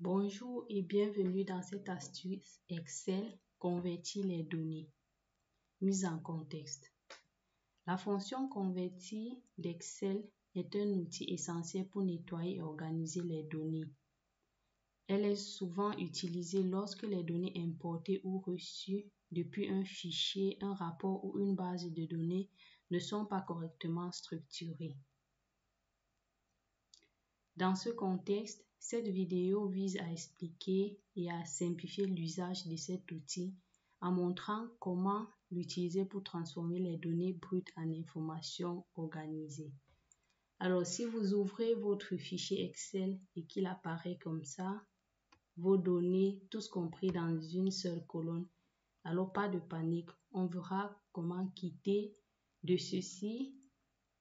Bonjour et bienvenue dans cette astuce Excel convertir les données. Mise en contexte. La fonction convertir d'Excel est un outil essentiel pour nettoyer et organiser les données. Elle est souvent utilisée lorsque les données importées ou reçues depuis un fichier, un rapport ou une base de données ne sont pas correctement structurées. Dans ce contexte, cette vidéo vise à expliquer et à simplifier l'usage de cet outil en montrant comment l'utiliser pour transformer les données brutes en informations organisées. Alors, si vous ouvrez votre fichier Excel et qu'il apparaît comme ça, vos données, tous compris dans une seule colonne, alors pas de panique, on verra comment quitter de ceci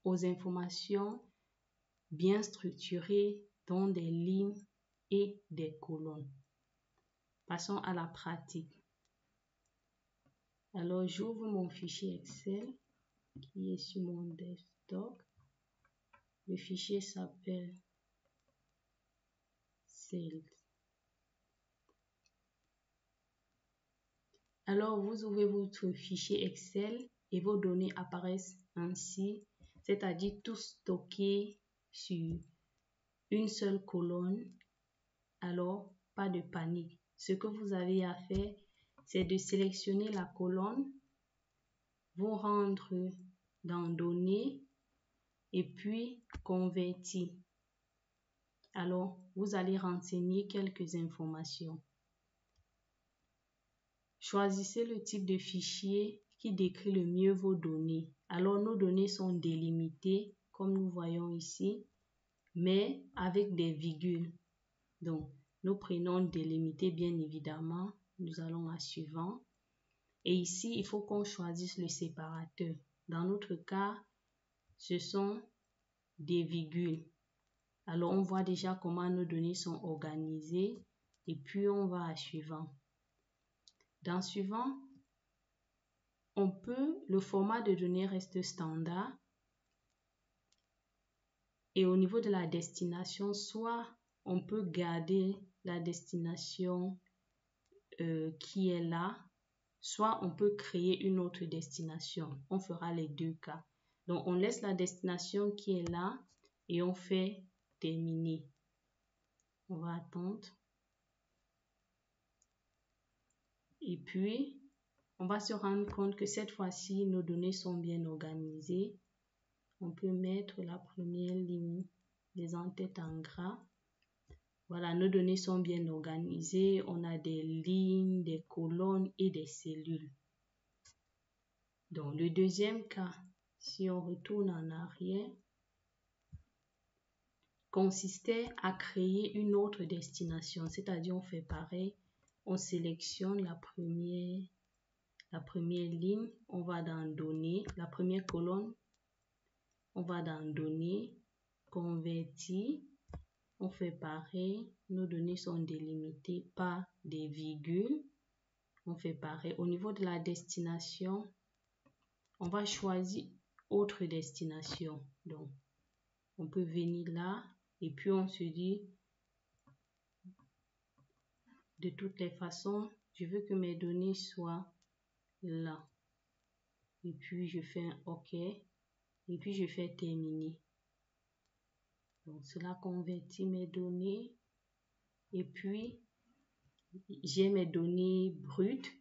aux informations bien structurées dans des lignes et des colonnes. Passons à la pratique. Alors, j'ouvre mon fichier Excel qui est sur mon desktop. Le fichier s'appelle Sales. Alors, vous ouvrez votre fichier Excel et vos données apparaissent ainsi, c'est-à-dire tout stocké sur une seule colonne. Alors, pas de panique. Ce que vous avez à faire, c'est de sélectionner la colonne, vous rendre dans Données et puis Convertir. Alors, vous allez renseigner quelques informations. Choisissez le type de fichier qui décrit le mieux vos données. Alors, nos données sont délimitées, comme nous voyons ici, mais avec des virgules. Donc, nous prenons délimité, bien évidemment. Nous allons à suivant. Et ici, il faut qu'on choisisse le séparateur. Dans notre cas, ce sont des virgules. Alors, on voit déjà comment nos données sont organisées. Et puis, on va à suivant. Dans suivant, le format de données reste standard. Et au niveau de la destination, soit on peut garder la destination qui est là, soit on peut créer une autre destination. On fera les deux cas. Donc, on laisse la destination qui est là et on fait terminer. On va attendre. Et puis, on va se rendre compte que cette fois-ci, nos données sont bien organisées. On peut mettre la première ligne des en-têtes en gras. Voilà, nos données sont bien organisées. On a des lignes, des colonnes et des cellules. Dans le deuxième cas, si on retourne en arrière, consistait à créer une autre destination. C'est-à-dire, on fait pareil. On sélectionne la première ligne. On va dans Données. La première colonne, on va dans Données, Convertir. On fait pareil. Nos données sont délimitées par des virgules. On fait pareil. Au niveau de la destination, on va choisir autre destination. Donc, on peut venir là et puis on se dit, de toutes les façons, je veux que mes données soient là. Et puis, je fais un OK. Et puis, je fais terminer. Donc, cela convertit mes données. Et puis, j'ai mes données brutes.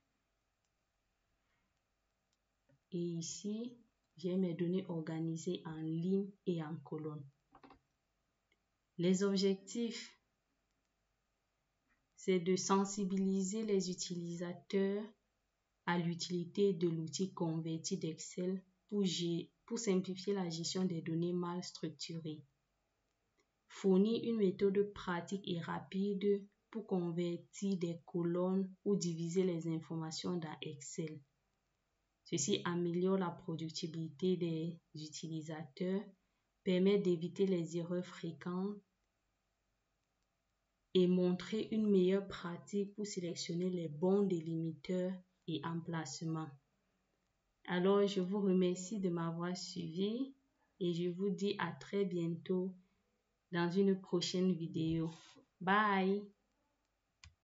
Et ici, j'ai mes données organisées en ligne et en colonne. Les objectifs, c'est de sensibiliser les utilisateurs à l'utilité de l'outil converti d'Excel pour simplifier la gestion des données mal structurées. Fournir une méthode pratique et rapide pour convertir des colonnes ou diviser les informations dans Excel. Ceci améliore la productivité des utilisateurs, permet d'éviter les erreurs fréquentes et montrer une meilleure pratique pour sélectionner les bons délimiteurs et emplacements. Alors, je vous remercie de m'avoir suivi et je vous dis à très bientôt dans une prochaine vidéo. Bye!